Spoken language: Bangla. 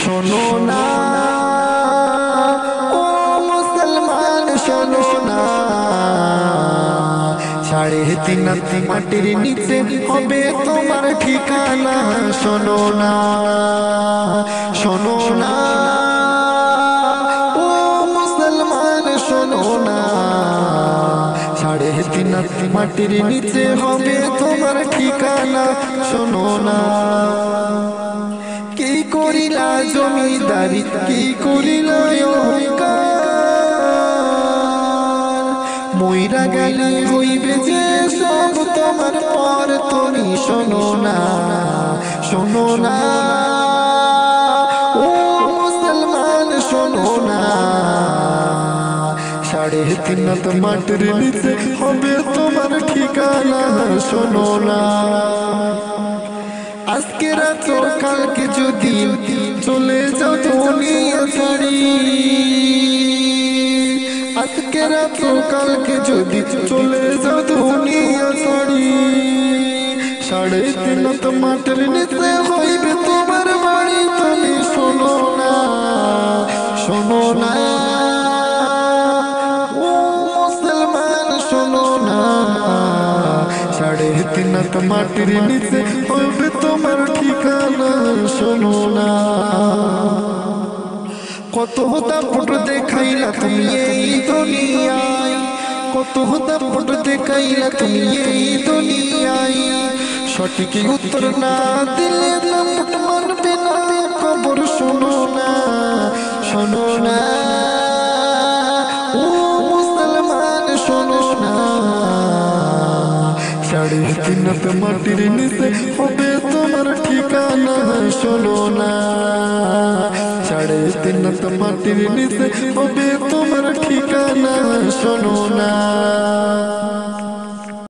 শোনো না ও মুসলমান শোনো না, 3.5 হাত মাটির নিচে হবে তোমার ঠিকানা। শোনো না, শোনো না ও মুসলমান শোনো না, 3.5 হাত মাটির নিচে হবে তোমার ঠিকানা। শোনো না, কি করিলা জমিদারি, কি করিলা অহংকার, মইরা গেলে হইবে যে সব তোমার পর। তুমি শোনো না, শোনো না ও মুসলমান শোনো না, 3.5 হাত মাটির নিচে হবে তোমার ঠিকানা। শোনো না, আজকে রাত কালকে যদি চলে যাও দুনিয়া ছাড়ি, আজকে রাত কালকে যদি চলে যাও দুনিয়া ছাড়ি, 3.5 হাত মাটির নিচে হইবে তোমার বাড়ি। তুমি শোনো না, শোনো না ও মুসলমান শোনো না, 3.5 হাত মাটির নিচে হবে তোমার ঠিকানা। শোনো না, কত দাপট দেখাইলা তুমি এই দুনিয়ায়, কত দাপট দেখাইলা তুমি এই দুনিয়ায়, সঠিক উত্তর না দিলে দাপট মানবে না খবর। শোনো না, শোনো না ও মুসলমান শোনো না, 3.5 হাত মাটির নিচে হবে তোমার ঠিকানা। শোনো না, 3.5 হাত মাটির নিচে হবে তোমার ঠিকানা। শোনো না।